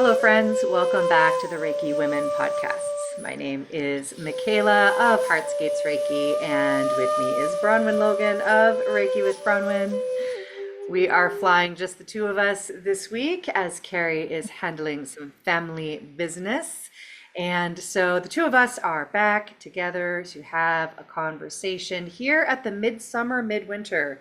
Hello, friends. Welcome back to the Reiki Women podcasts. My name is Michaela of Heartscapes Reiki, and with me is Bronwen Logan of Reiki with Bronwen. We are flying just the two of us this week as Carrie is handling some family business. And so the two of us are back together to have a conversation here at the midsummer, midwinter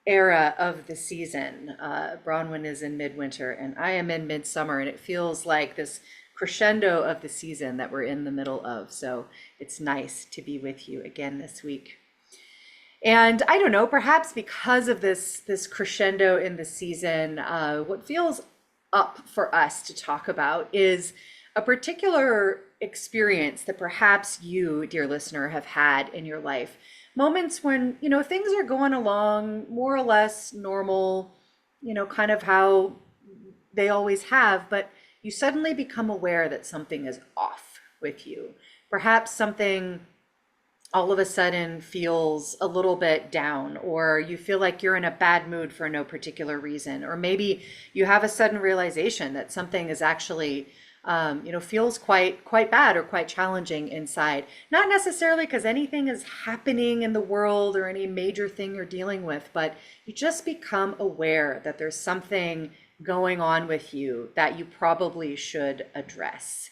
era of the season. Bronwyn is in midwinter and I am in midsummer, and it feels like this crescendo of the season that we're in the middle of. So it's nice to be with you again this week. And I don't know, perhaps because of this crescendo in the season, what feels up for us to talk about is a particular experience that perhaps you, dear listener, have had in your life. Moments when, things are going along more or less normal, kind of how they always have, but you suddenly become aware that something is off with you. Perhaps something all of a sudden feels a little bit down, or you feel like you're in a bad mood for no particular reason, or maybe you have a sudden realization that something is actually feels quite bad or quite challenging inside. Not necessarily because anything is happening in the world or any major thing you're dealing with, but you just become aware that there's something going on with you that you probably should address.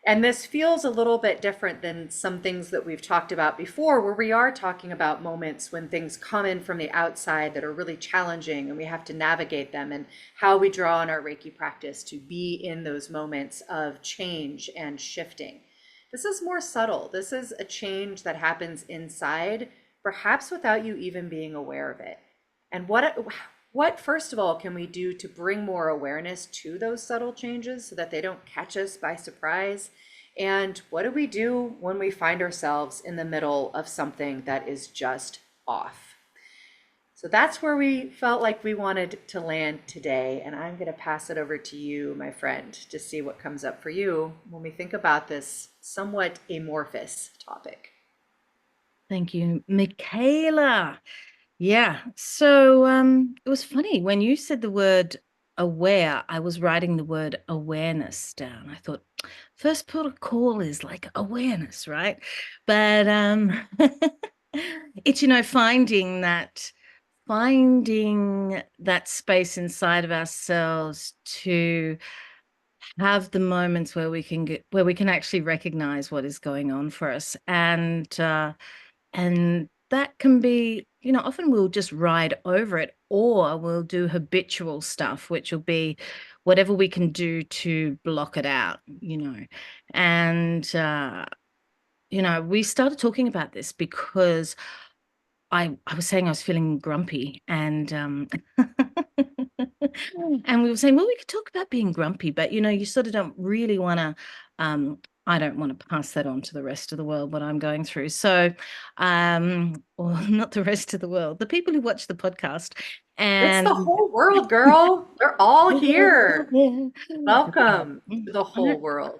And this feels a little bit different than some things that we've talked about before, where we are talking about moments when things come in from the outside that are really challenging and we have to navigate them, and how we draw on our Reiki practice to be in those moments of change and shifting. This is more subtle. This is a change that happens inside, perhaps without you even being aware of it. And what first of all can we do to bring more awareness to those subtle changes so that they don't catch us by surprise? And what do we do when we find ourselves in the middle of something that is just off? So that's where we felt like we wanted to land today. And I'm going to pass it over to you, my friend, to see what comes up for you when we think about this somewhat amorphous topic. Thank you, Michaela. Yeah. So it was funny when you said the word aware, I was writing the word awareness down. I thought first port of call is like awareness, right? But it's finding that space inside of ourselves to have the moments where we can actually recognize what is going on for us. And that can be, often we'll just ride over it, or we'll do habitual stuff, which will be whatever we can do to block it out. And, we started talking about this because I was saying I was feeling grumpy, and and we were saying, well, we could talk about being grumpy, but you sort of don't really want to. I don't want to pass that on to the rest of the world, what I'm going through. So, or not the rest of the world, the people who watch the podcast, It's the and whole world, girl. They're all here. Welcome to the whole world.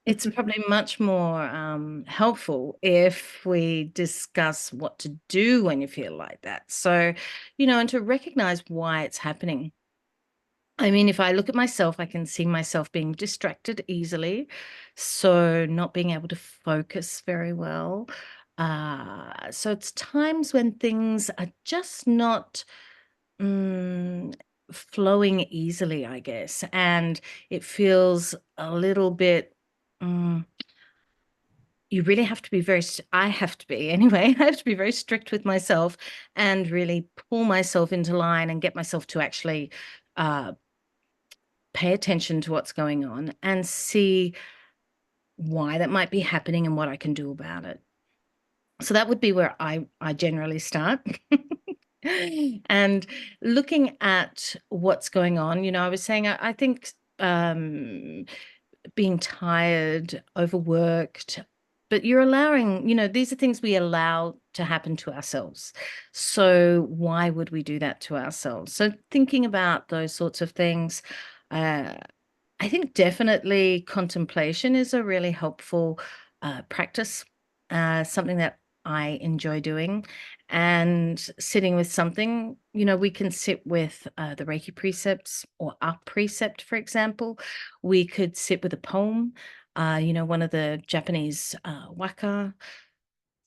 it's probably much more helpful if we discuss what to do when you feel like that. So, and to recognize why it's happening. I mean, if I look at myself, I can see myself being distracted easily. So, not being able to focus very well. So, it's times when things are just not mm, flowing easily, I guess. And it feels a little bit. mm, you really have to be I have to be anyway, I have to be very strict with myself and really pull myself into line and get myself to actually uh, pay attention to what's going on and see why that might be happening and what I can do about it. So that would be where I generally start. And looking at what's going on, I was saying I think being tired, overworked, but you're allowing, these are things we allow to happen to ourselves. So why would we do that to ourselves? So thinking about those sorts of things, uh, I think definitely contemplation is a really helpful practice, something that I enjoy doing. And sitting with something, we can sit with the Reiki precepts or a precept, for example. We could sit with a poem, one of the Japanese waka,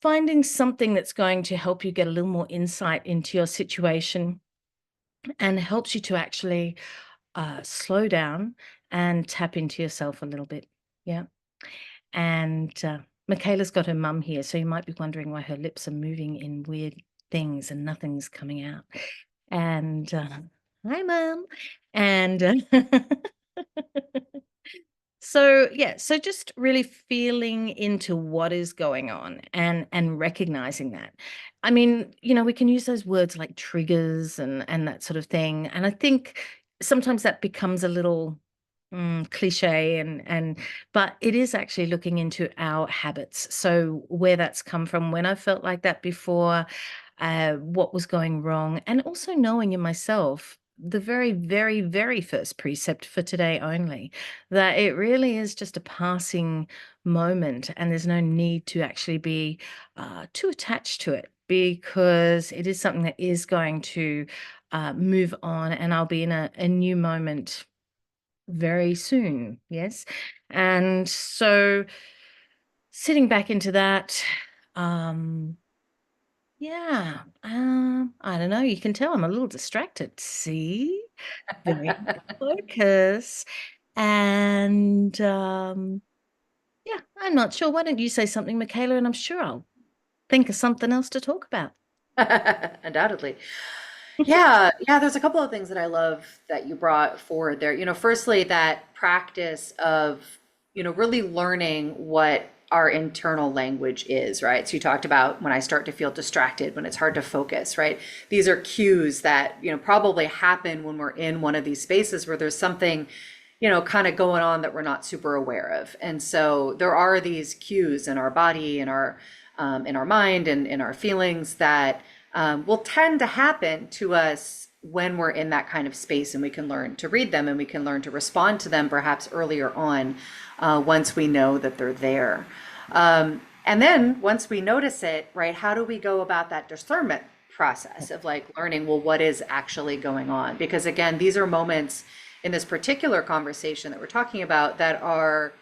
finding something that's going to help you get a little more insight into your situation and helps you to actually slow down and tap into yourself a little bit. Yeah. And Michaela's got her mum here, so you might be wondering why her lips are moving in weird things and nothing's coming out. And hi, Mum. And so yeah, so just really feeling into what is going on and recognizing that. I mean, we can use those words like triggers and that sort of thing. And I think sometimes that becomes a little cliche and but it is actually looking into our habits. So where that's come from, when I felt like that before, what was going wrong, and also knowing in myself the very, very, very first precept for today only, that it really is just a passing moment and there's no need to actually be too attached to it because it is something that is going to move on and I'll be in a new moment very soon. Yes. And so sitting back into that, um, yeah, I don't know. You can tell I'm a little distracted. See? Very focus. And yeah, I'm not sure. Why don't you say something, Michaela, and I'm sure I'll think of something else to talk about. Undoubtedly. Yeah, there's a couple of things that I love that you brought forward there. Firstly, that practice of, really learning what our internal language is, right? So you talked about when I start to feel distracted, when it's hard to focus, right? These are cues that, probably happen when we're in one of these spaces where there's something, kind of going on that we're not super aware of. And so there are these cues in our body, in our mind, and in our feelings that will tend to happen to us when we're in that kind of space, and we can learn to read them and we can learn to respond to them perhaps earlier on once we know that they're there. And then once we notice it, right, how do we go about that discernment process of like learning, well, what is actually going on? Because again, these are moments in this particular conversation that we're talking about that are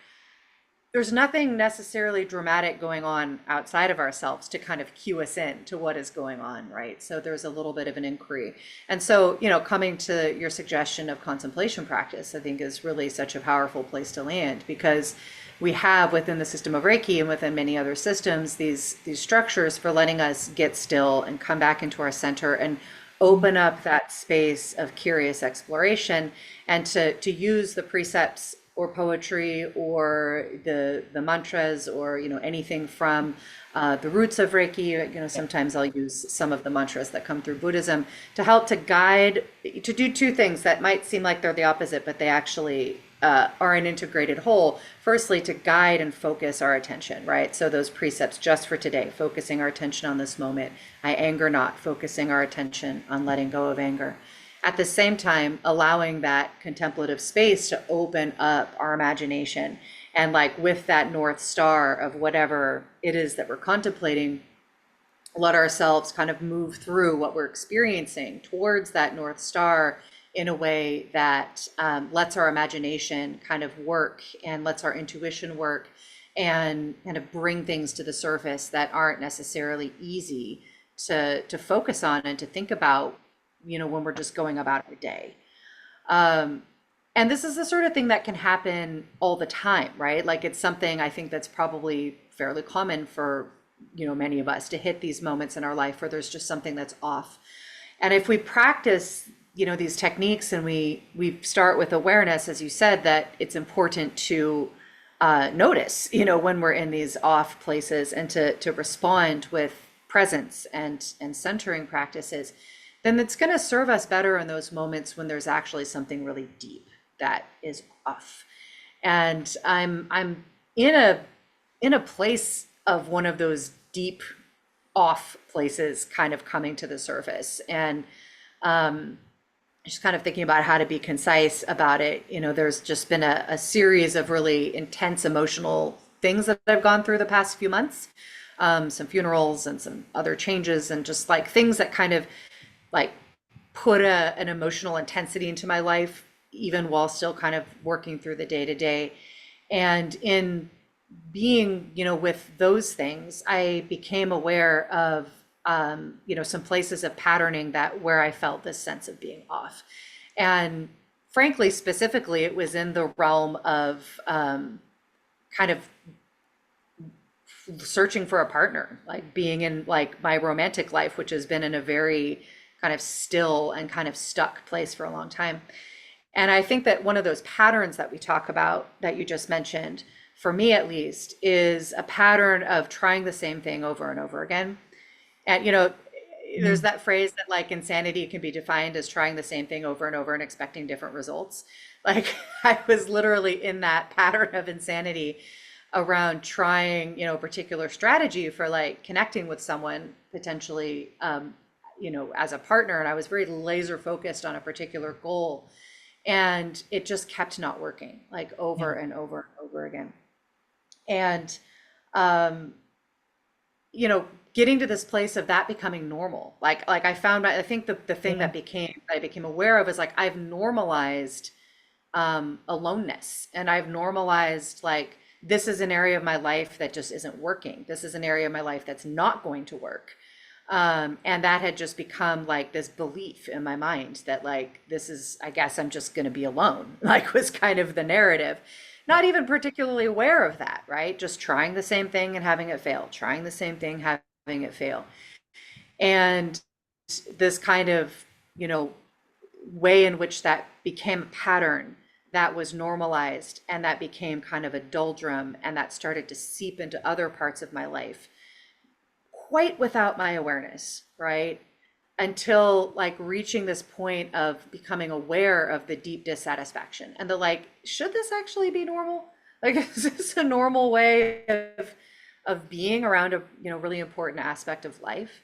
there's nothing necessarily dramatic going on outside of ourselves to kind of cue us in to what is going on, right? So there's a little bit of an inquiry. And so, coming to your suggestion of contemplation practice, I think is really such a powerful place to land because we have within the system of Reiki and within many other systems, these structures for letting us get still and come back into our center and open up that space of curious exploration and to use the precepts or poetry or the mantras or anything from the roots of Reiki. Sometimes I'll use some of the mantras that come through Buddhism to help to guide to do two things that might seem like they're the opposite, but they actually are an integrated whole. Firstly, to guide and focus our attention, right? So those precepts just for today, focusing our attention on this moment. I anger not, focusing our attention on letting go of anger. At the same time, allowing that contemplative space to open up our imagination. And like with that North Star of whatever it is that we're contemplating, let ourselves kind of move through what we're experiencing towards that North Star in a way that lets our imagination kind of work and lets our intuition work and kind of bring things to the surface that aren't necessarily easy to focus on and to think about, when we're just going about our day. And this is the sort of thing that can happen all the time, right? Like it's something I think that's probably fairly common for, many of us to hit these moments in our life where there's just something that's off. And if we practice, these techniques and we start with awareness, as you said, that it's important to notice, when we're in these off places and to respond with presence and centering practices, then it's going to serve us better in those moments when there's actually something really deep that is off. And I'm in a place of one of those deep off places kind of coming to the surface. And just kind of thinking about how to be concise about it, there's just been a series of really intense emotional things that I've gone through the past few months. some funerals and some other changes, and just like things that kind of like put an emotional intensity into my life, even while still kind of working through the day to day. And in being, with those things, I became aware of, some places of patterning that where I felt this sense of being off. And frankly, specifically, it was in the realm of kind of searching for a partner, like being in like my romantic life, which has been in a very kind of still and kind of stuck place for a long time. And I think that one of those patterns that we talk about that you just mentioned, for me at least, is a pattern of trying the same thing over and over again. And, there's Mm. that phrase that like insanity can be defined as trying the same thing over and over and expecting different results. Like I was literally in that pattern of insanity around trying, a particular strategy for like connecting with someone potentially, as a partner. And I was very laser focused on a particular goal. And it just kept not working, like Yeah. over and over and over again. And, um, getting to this place of that becoming normal. Like I found, I think the thing Yeah. that I became aware of is like I've normalized aloneness, and I've normalized like this is an area of my life that just isn't working. This is an area of my life that's not going to work. And that had just become like this belief in my mind that like this is, I guess I'm just going to be alone, like was kind of the narrative. Yeah. Not even particularly aware of that, right? Just trying the same thing and having it fail, trying the same thing, having it fail. And this kind of, you know, way in which that became a pattern that was normalized, and that became kind of a doldrum, and that started to seep into other parts of my life quite without my awareness, right? Until like reaching this point of becoming aware of the deep dissatisfaction and the like, should this actually be normal? Like, is this a normal way of being around a, really important aspect of life?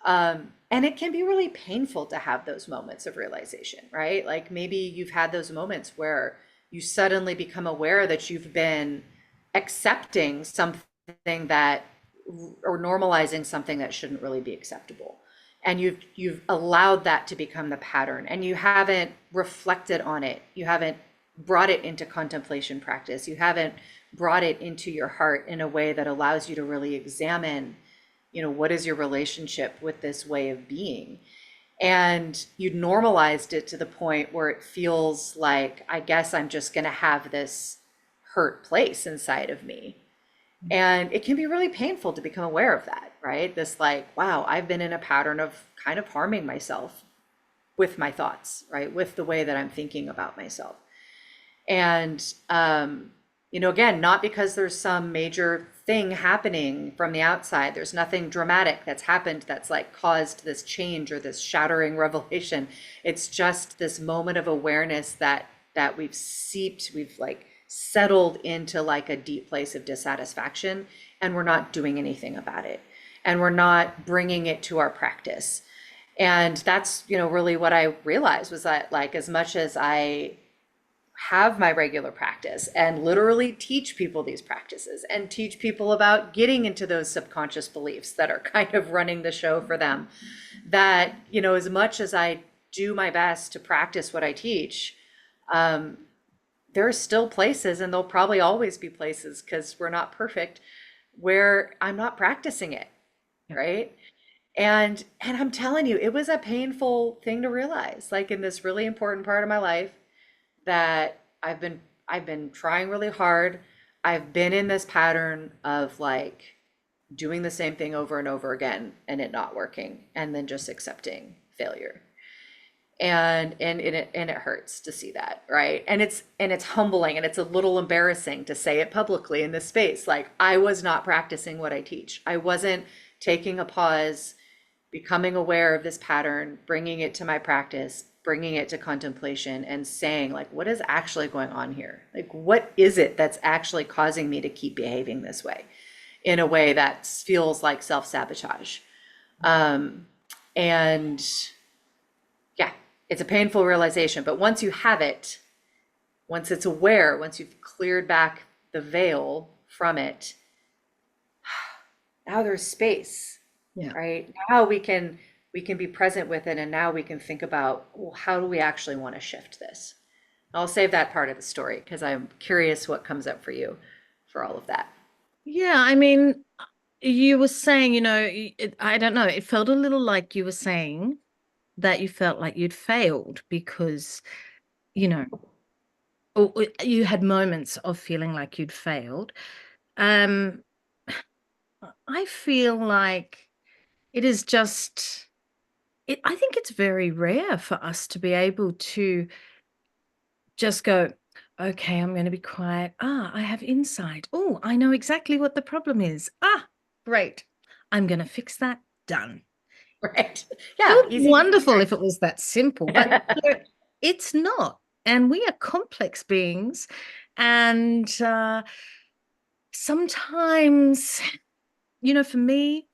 And it can be really painful to have those moments of realization, right? Like maybe you've had those moments where you suddenly become aware that you've been accepting something that, or normalizing something that shouldn't really be acceptable. And you've allowed that to become the pattern, and you haven't reflected on it. You haven't brought it into contemplation practice. You haven't brought it into your heart in a way that allows you to really examine, what is your relationship with this way of being? And you normalized it to the point where it feels like, I guess I'm just going to have this hurt place inside of me. And it can be really painful to become aware of that, right? This like, wow, I've been in a pattern of kind of harming myself with my thoughts, right? With the way that I'm thinking about myself. And, again, not because there's some major thing happening from the outside. There's nothing dramatic that's happened that's like caused this change or this shattering revelation. It's just this moment of awareness that we've like settled into like a deep place of dissatisfaction, and we're not doing anything about it. And we're not bringing it to our practice. And that's, really what I realized was that like as much as I have my regular practice and literally teach people these practices and teach people about getting into those subconscious beliefs that are kind of running the show for them, that, as much as I do my best to practice what I teach, there are still places, and there'll probably always be places because we're not perfect, where I'm not practicing it, Yeah. right? And I'm telling you, it was a painful thing to realize, like in this really important part of my life that I've been trying really hard. I've been in this pattern of like doing the same thing over and over again and it not working, and then just accepting failure. And it hurts to see that, right? And it's humbling, and it's a little embarrassing to say it publicly in this space. Like I was not practicing what I teach. I wasn't taking a pause, becoming aware of this pattern, bringing it to my practice, bringing it to contemplation, and saying like, what is actually going on here? Like, what is it that's actually causing me to keep behaving this way in a way that feels like self-sabotage? And yeah, it's a painful realization, but once you have it, once it's aware, once you've cleared back the veil from it, now there's space, Yeah. right? Now we can be present with it, and now we can think about, well, how do we actually want to shift this? I'll save that part of the story because I'm curious what comes up for you for all of that. Yeah, I mean, you were saying, I don't know, it felt a little like you were saying that you felt like you'd failed because, you know, or you had moments of feeling like you'd failed. Um, I feel like it is just, I think it's very rare for us to be able to just go, okay, I'm going to be quiet. Ah, I have insight. Oh, I know exactly what the problem is. Ah, great. I'm going to fix that. Done. Right? It Yeah, would be easy wonderful if it was that simple, but peasy. it's not. And we are complex beings. And sometimes, for me,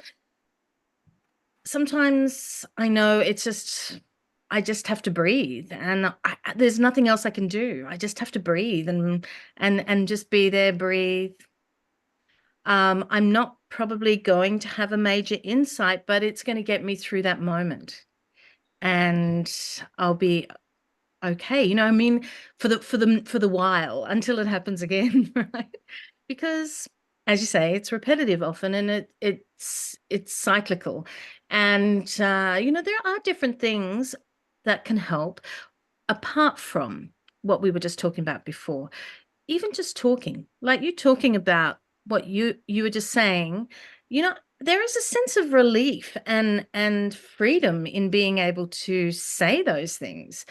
sometimes I know it's just, I just have to breathe, and there's nothing else I can do. I just have to breathe and just be there, breathe. I'm not probably going to have a major insight, but it's going to get me through that moment, and I'll be okay. I mean, for the while until it happens again, right? Because as you say, it's repetitive often, and it's cyclical. And there are different things that can help apart from what we were just talking about before. Even just talking, like you talking about what you were just saying, there is a sense of relief and freedom in being able to say those things.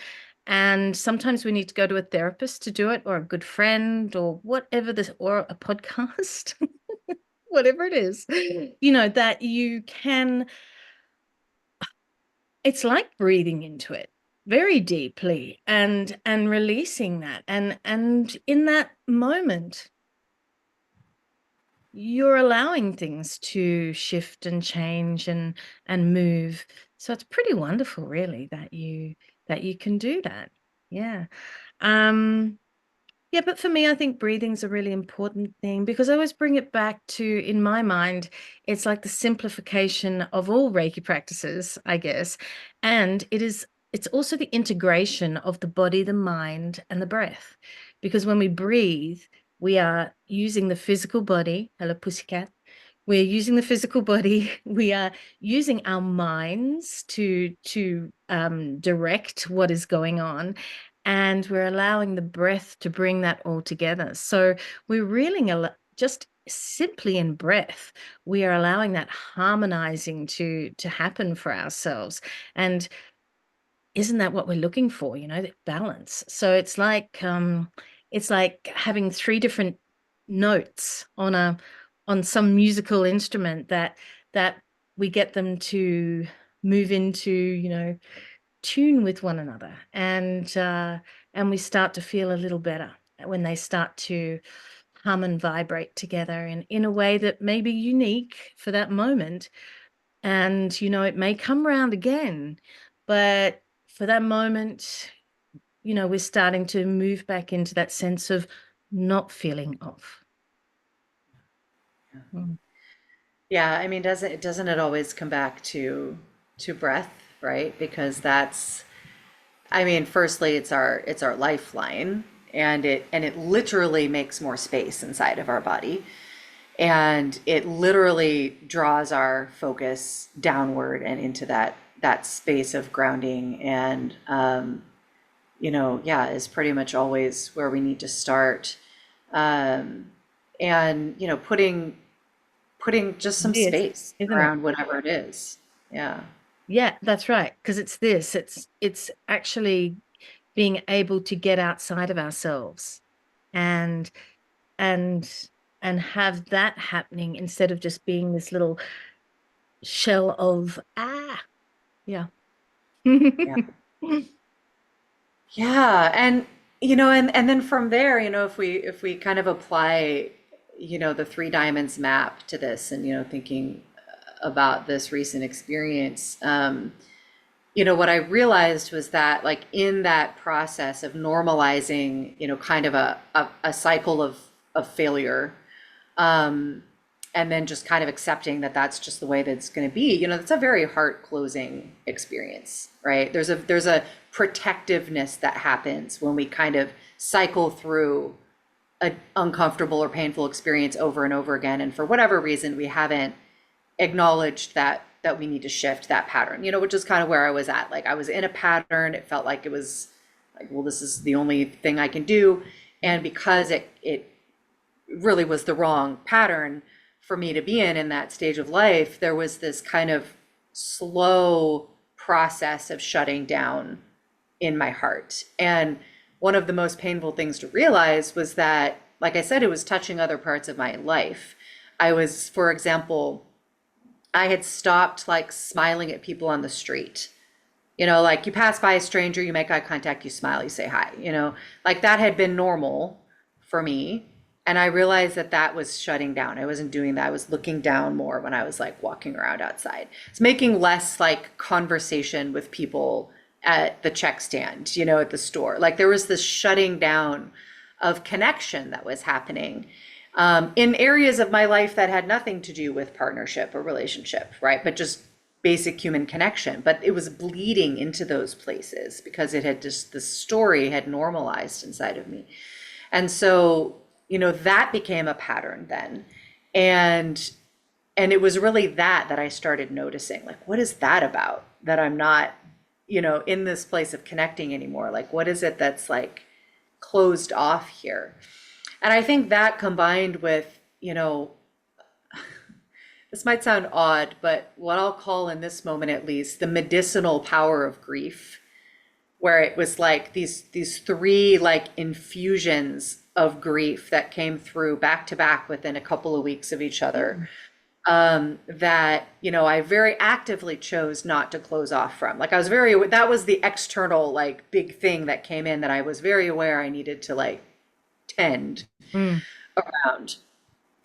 And sometimes we need to go to a therapist to do it, or a good friend, or whatever this, or a podcast, whatever it is, that you can, it's like breathing into it very deeply and releasing that. And in that moment, you're allowing things to shift and change and move. So it's pretty wonderful, really, that you can do that. Yeah. Um, yeah, but for me, I think breathing's a really important thing because I always bring it back to, in my mind, it's like the simplification of all Reiki practices, I guess. And it's also the integration of the body, the mind, and the breath. Because when we breathe, we are using the physical body. Hello, pussycat. We're using the physical body. We are using our minds to direct what is going on, and we're allowing the breath to bring that all together. So we're really just simply in breath, we are allowing that harmonizing to happen for ourselves. And isn't that what we're looking for? That balance. So it's like having three different notes on some musical instrument that we get them to move into, tune with one another, and we start to feel a little better when they start to hum and vibrate together in a way that may be unique for that moment. And it may come around again, but for that moment, we're starting to move back into that sense of not feeling off. Mm. Yeah, I mean, doesn't it always come back to breath, right? Because that's, I mean, firstly, it's our lifeline, and it literally makes more space inside of our body, and it literally draws our focus downward and into that space of grounding, and yeah, is pretty much always where we need to start, um, and putting just some It is, space isn't it? around whatever it is. Yeah. Yeah, that's right. Because it's actually being able to get outside of ourselves and and and have that happening instead of just being this little shell of yeah. Yeah. Yeah, and and then from there, if we kind of apply, the three diamonds map to this, and thinking about this recent experience, what I realized was that, like, in that process of normalizing, kind of a cycle of failure, and then just kind of accepting that that's just the way that it's going to be, you know, that's a very heart closing experience, right? There's a protectiveness that happens when we kind of cycle through an uncomfortable or painful experience over and over again, and for whatever reason we haven't acknowledged that we need to shift that pattern, you know, which is kind of where I was at. Like I was in a pattern, it felt like it was like, well, this is the only thing I can do, and because it really was the wrong pattern for me to be in that stage of life, there was this kind of slow process of shutting down in my heart. And one of the most painful things to realize was that, like I said, it was touching other parts of my life. I was, for example, I had stopped like smiling at people on the street. You know, like you pass by a stranger, you make eye contact, you smile, you say hi, you know, like that had been normal for me. And I realized that that was shutting down. I wasn't doing that. I was looking down more when I was like walking around outside. It's making less like conversation with people at the check stand, you know, at the store. Like there was this shutting down of connection that was happening in areas of my life that had nothing to do with partnership or relationship, right? But just basic human connection. But it was bleeding into those places because it had just, the story had normalized inside of me. And so, you know, that became a pattern then. And it was really that I started noticing, like, what is that about, that I'm not, you know, in this place of connecting anymore? Like, what is it that's like closed off here? And I think that combined with, you know, this might sound odd, but what I'll call in this moment at least the medicinal power of grief, where it was like these three like infusions of grief that came through back to back within a couple of weeks of each other, that, you know, I very actively chose not to close off from. Like I was that was the external like big thing that came in that I was very aware I needed to like tend Mm. around,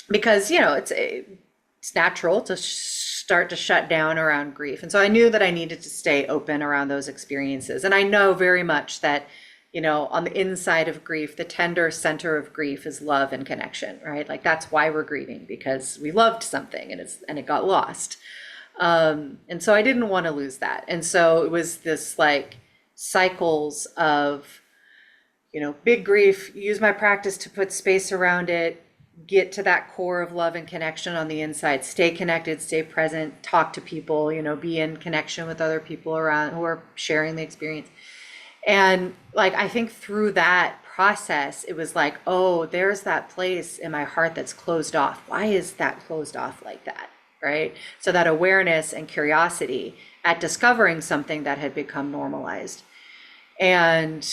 because, you know, it's natural to start to shut down around grief. And so I knew that I needed to stay open around those experiences. And I know very much that, you know, on the inside of grief, the tender center of grief is love and connection, right? Like that's why we're grieving, because we loved something and it got lost. And so I didn't want to lose that. And so it was this like cycles of, you know, big grief, use my practice to put space around it, get to that core of love and connection on the inside, stay connected, stay present, talk to people, you know, be in connection with other people around who are sharing the experience. And like, I think through that process, it was like, oh, there's that place in my heart that's closed off. Why is that closed off like that? Right? So that awareness and curiosity at discovering something that had become normalized, and,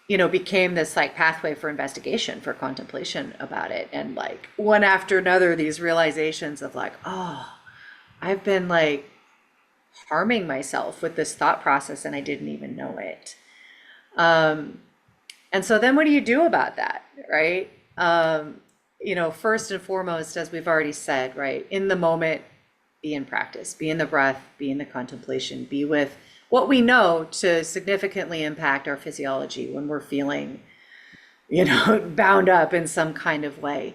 you know, became this like pathway for investigation, for contemplation about it. And like one after another, these realizations of like, oh, I've been like harming myself with this thought process and I didn't even know it. And so then what do you do about that, right? You know, first and foremost, as we've already said, right, in the moment, be in practice, be in the breath, be in the contemplation, be with what we know to significantly impact our physiology when we're feeling, you know, bound up in some kind of way.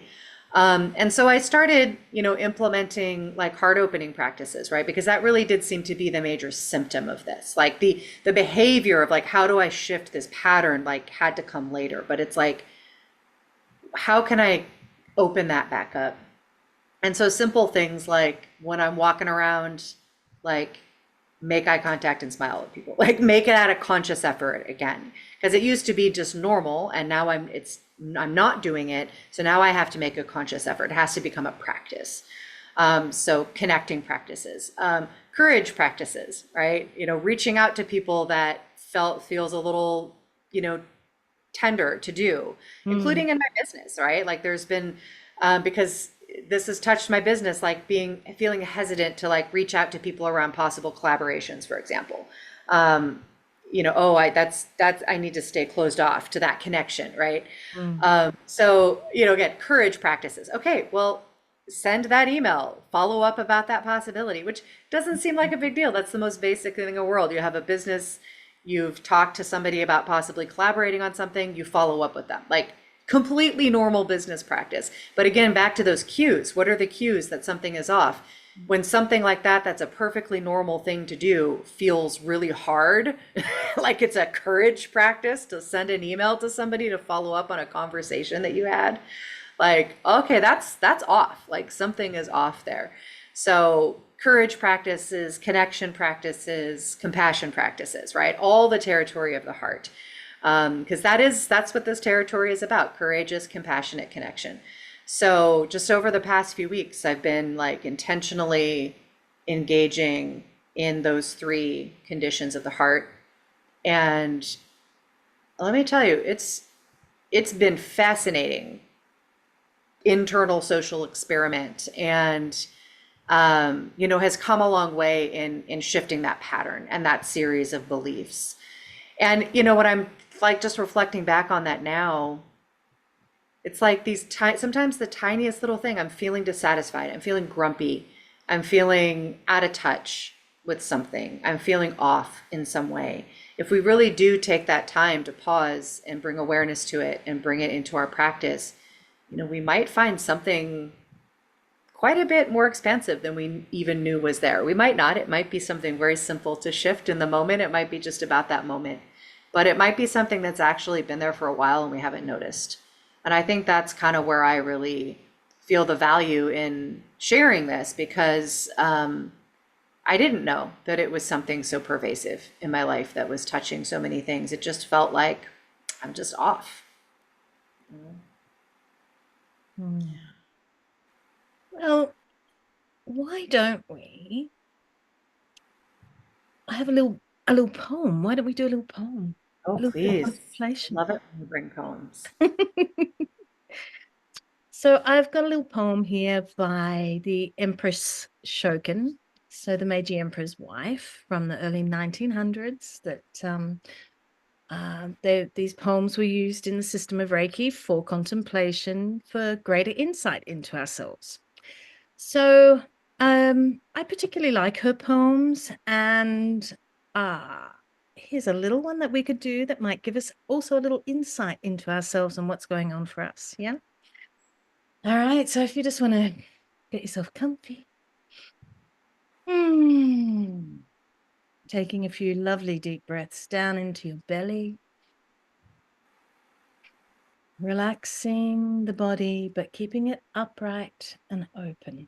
And so I started, you know, implementing like heart opening practices, right? Because that really did seem to be the major symptom of this. Like the behavior of like, how do I shift this pattern, like had to come later. But it's like, how can I open that back up? And so simple things like when I'm walking around, like make eye contact and smile at people, like make it out a conscious effort again, because it used to be just normal, and now I'm not doing it. So now I have to make a conscious effort. It has to become a practice. So connecting practices, courage practices, right? You know, reaching out to people that feels a little, you know, tender to do, including in my business, right? Like there's been, because this has touched my business, like feeling hesitant to like reach out to people around possible collaborations, for example. You know, oh, that's I need to stay closed off to that connection, right? So, you know, again, courage practices. Okay, well, send that email, follow up about that possibility, which doesn't seem like a big deal. That's the most basic thing in the world. You have a business, you've talked to somebody about possibly collaborating on something, you follow up with them. Like completely normal business practice. But again, back to those cues. What are the cues that something is off? When something like that, that's a perfectly normal thing to do, feels really hard, like it's a courage practice to send an email to somebody to follow up on a conversation that you had. Like, okay, that's off. Like something is off there. So courage practices, connection practices, compassion practices, right? All the territory of the heart. Because that's what this territory is about: courageous, compassionate connection. So just over the past few weeks, I've been like intentionally engaging in those three conditions of the heart. And let me tell you, it's been fascinating internal social experiment, and has come a long way in shifting that pattern and that series of beliefs. And what I'm like, just reflecting back on that now, it's like sometimes the tiniest little thing. I'm feeling dissatisfied. I'm feeling grumpy. I'm feeling out of touch with something. I'm feeling off in some way. If we really do take that time to pause and bring awareness to it and bring it into our practice, we might find something quite a bit more expansive than we even knew was there. We might not. It might be something very simple to shift in the moment. It might be just about that moment, but it might be something that's actually been there for a while and we haven't noticed. And I think that's kind of where I really feel the value in sharing this, because I didn't know that it was something so pervasive in my life that was touching so many things. It just felt like I'm just off. Well, why don't we have a little poem? Why don't we do a little poem? Oh, A little bit of please. I contemplation. love it when you bring poems. So I've got a little poem here by the Empress Shoken, so the Meiji Emperor's wife from the early 1900s. These poems were used in the system of Reiki for contemplation, for greater insight into ourselves. So I particularly like her poems, and here's a little one that we could do that might give us also a little insight into ourselves and what's going on for us. Yeah. All right. So if you just want to get yourself comfy, taking a few lovely deep breaths down into your belly, relaxing the body, but keeping it upright and open.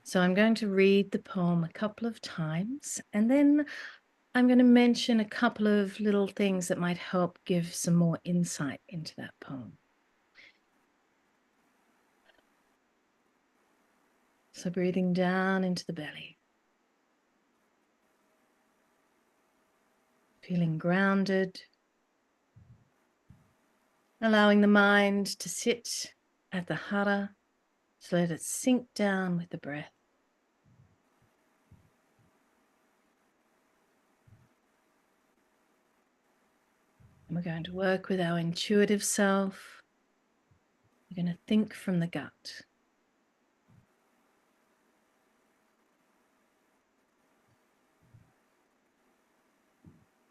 So I'm going to read the poem a couple of times, and then I'm going to mention a couple of little things that might help give some more insight into that poem. So breathing down into the belly, feeling grounded, allowing the mind to sit at the hara, so let it sink down with the breath. And we're going to work with our intuitive self. We're going to think from the gut.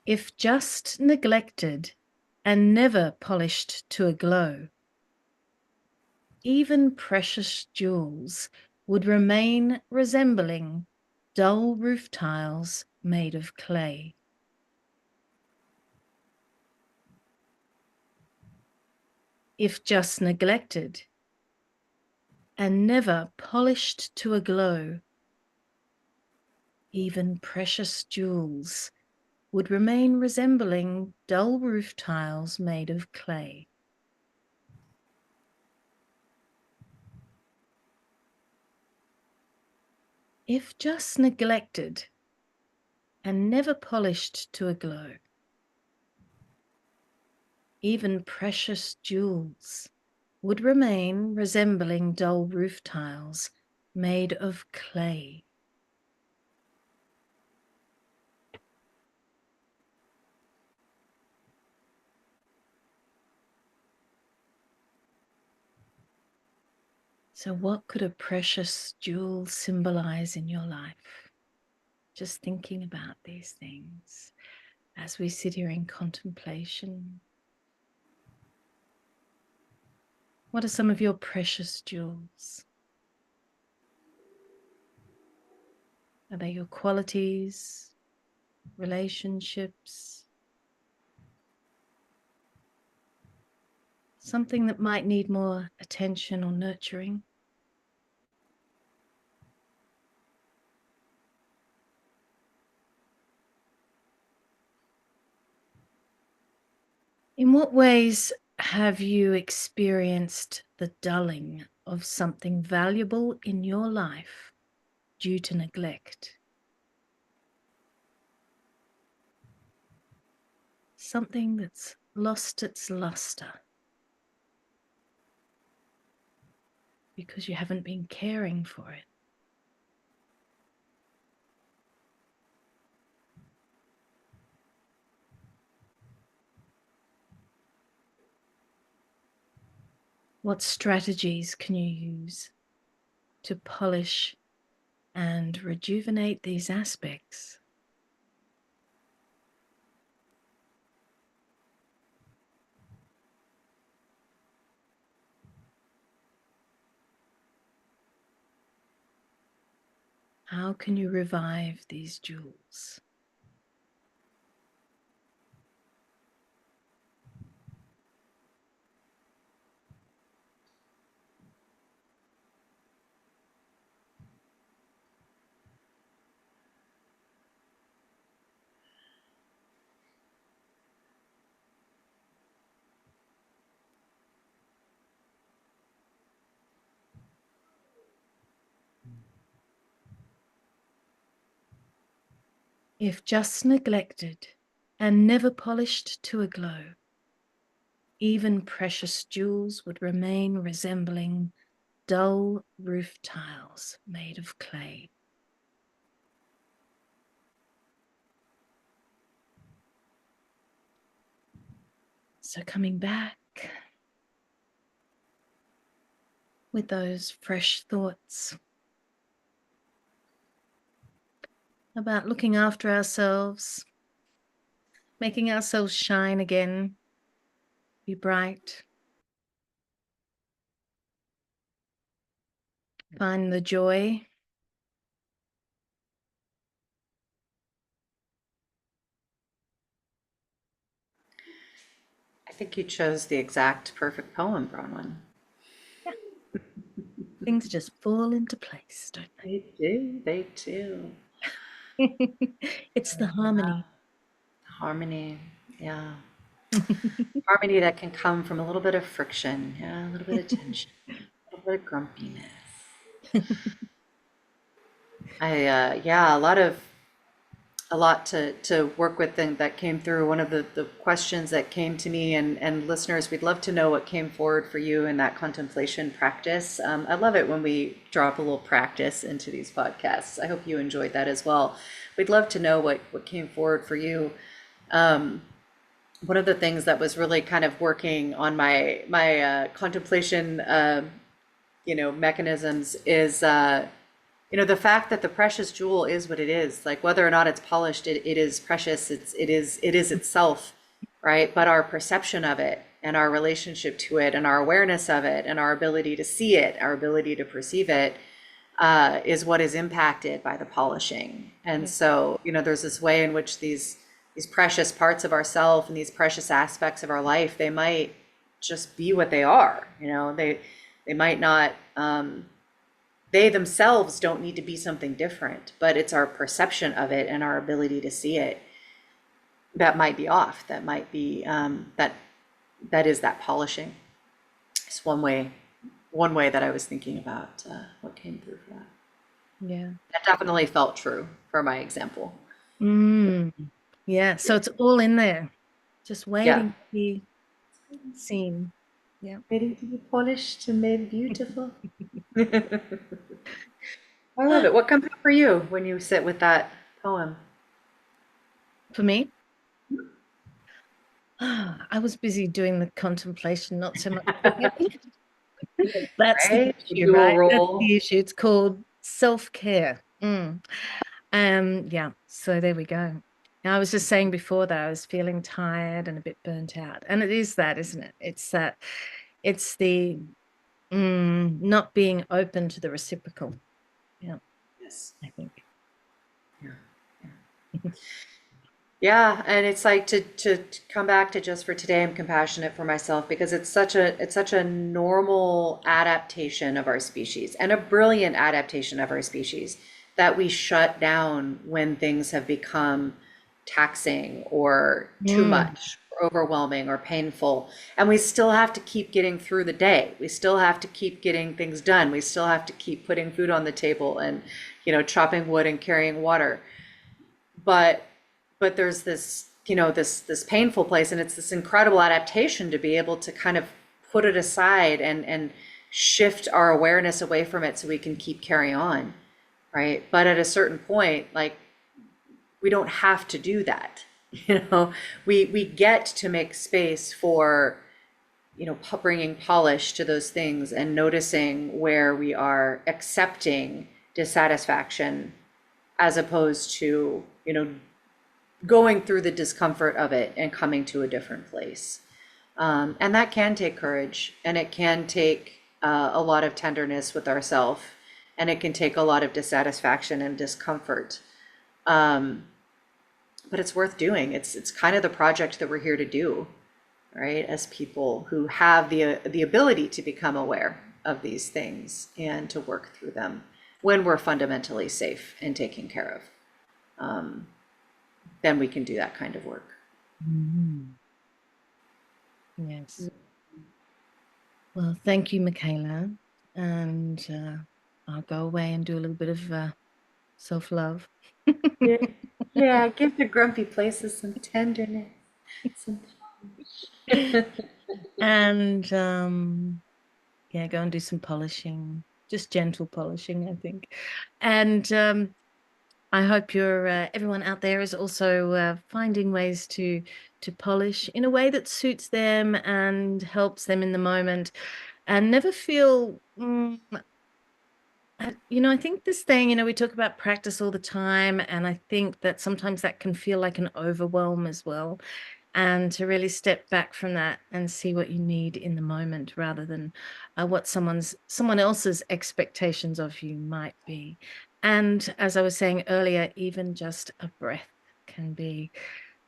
If just neglected and never polished to a glow, even precious jewels would remain resembling dull roof tiles made of clay. If just neglected and never polished to a glow, even precious jewels would remain resembling dull roof tiles made of clay. If just neglected and never polished to a glow, even precious jewels would remain resembling dull roof tiles made of clay. So what could a precious jewel symbolize in your life? Just thinking about these things. as we sit here in contemplation? What are some of your precious jewels? Are they your qualities, relationships? Something that might need more attention or nurturing? In what ways have you experienced the dulling of something valuable in your life due to neglect? Something that's lost its luster because you haven't been caring for it. What strategies can you use to polish and rejuvenate these aspects? How can you revive these jewels? If just neglected and never polished to a glow, even precious jewels would remain resembling dull roof tiles made of clay. So coming back with those fresh thoughts about looking after ourselves, making ourselves shine again, be bright, find the joy. I think you chose the exact perfect poem, Bronwen. Yeah. Things just fall into place, don't They do, they do. they? It's the harmony. Harmony, yeah. Harmony that can come from a little bit of friction, yeah, a little bit of tension, a little bit of grumpiness. Yeah, a lot to work with and that came through. One of the questions that came to me and listeners, we'd love to know what came forward for you in that contemplation practice. I love it when we drop a little practice into these podcasts. I hope you enjoyed that as well. We'd love to know what came forward for you. One of the things that was really kind of working on my contemplation, mechanisms is the fact that the precious jewel is what it is. Like whether or not it's polished, it is precious. It is itself, right? But our perception of it and our relationship to it and our awareness of it and our ability to see it, our ability to perceive it, is what is impacted by the polishing. And so, there's this way in which these precious parts of ourself and these precious aspects of our life, they might just be what they are. They might not. They themselves don't need to be something different, but it's our perception of it and our ability to see it that might be off. That might be that is that polishing. It's one way that I was thinking about what came through for that. Yeah. That definitely felt true for my example. Yeah. So it's all in there, just Yeah. waiting to be seen. Yeah. Waiting to be polished and made beautiful. I love it. What comes up for you when you sit with that poem? For me, I was busy doing the contemplation, not so much. That's the Right? The issue, dual right? That's role. the issue. It's called self-care. Yeah. So there we go. I was just saying before that I was feeling tired and a bit burnt out. And it is that, isn't it? It's the not being open to the reciprocal. Yeah, Yes. I think. Yeah. Yeah, and it's like to come back to just for today, I'm compassionate for myself because it's such a normal adaptation of our species and a brilliant adaptation of our species that we shut down when things have become taxing or too Mm, much, or overwhelming or painful. And we still have to keep getting through the day. We still have to keep getting things done. We still have to keep putting food on the table and, chopping wood and carrying water. But there's this, this painful place, and it's this incredible adaptation to be able to kind of put it aside and shift our awareness away from it so we can keep carrying on, right? But at a certain point, like, we don't have to do that. We get to make space for, bringing polish to those things and noticing where we are accepting dissatisfaction as opposed to, going through the discomfort of it and coming to a different place. And that can take courage, and it can take a lot of tenderness with ourselves, and it can take a lot of dissatisfaction and discomfort. Um, but it's worth doing. It's kind of the project that we're here to do, right? As people who have the ability to become aware of these things and to work through them when we're fundamentally safe and taken care of. Um, then we can do that kind of work. mm, yes. Well, thank you, Michaela. And I'll go away and do a little bit of self-love. Yeah, yeah, give the grumpy places some tenderness, some polish. And yeah, go and do some polishing, just gentle polishing, I think. And I hope you're everyone out there is also finding ways to polish in a way that suits them and helps them in the moment, and never feel. I think this thing, we talk about practice all the time, and I think that sometimes that can feel like an overwhelm as well. And to really step back from that and see what you need in the moment rather than what someone else's expectations of you might be. And as I was saying earlier, even just a breath can be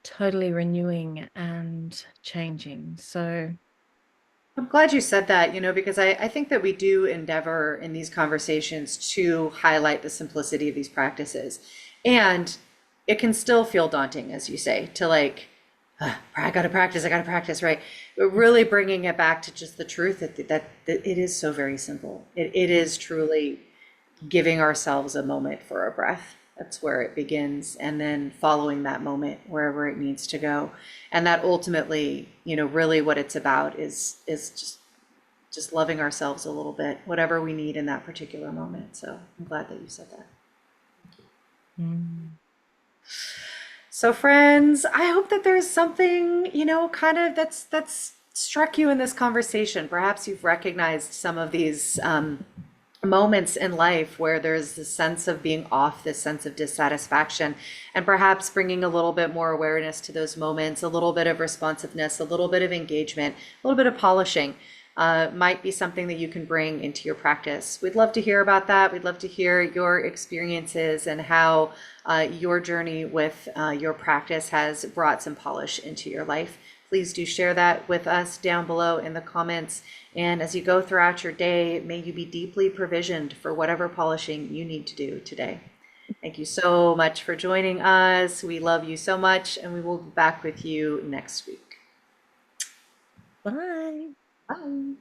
totally renewing and changing. So, I'm glad you said that, because I think that we do endeavor in these conversations to highlight the simplicity of these practices. And it can still feel daunting, as you say, to like, I gotta practice, right? But really bringing it back to just the truth that it is so very simple. It is truly giving ourselves a moment for a breath. That's where it begins, and then following that moment wherever it needs to go. And that ultimately, really what it's about is just loving ourselves a little bit, whatever we need in that particular moment. So I'm glad that you said that. mm, So friends, I hope that there's something, kind of that's struck you in this conversation. Perhaps you've recognized some of these moments in life where there's this sense of being off, this sense of dissatisfaction, and perhaps bringing a little bit more awareness to those moments, a little bit of responsiveness, a little bit of engagement, a little bit of polishing. Might be something that you can bring into your practice. We'd love to hear about that. We'd love to hear your experiences and how your journey with your practice has brought some polish into your life. Please do share that with us down below in the comments. And as you go throughout your day, may you be deeply provisioned for whatever polishing you need to do today. Thank you so much for joining us. We love you so much, and we will be back with you next week. bye. Bye.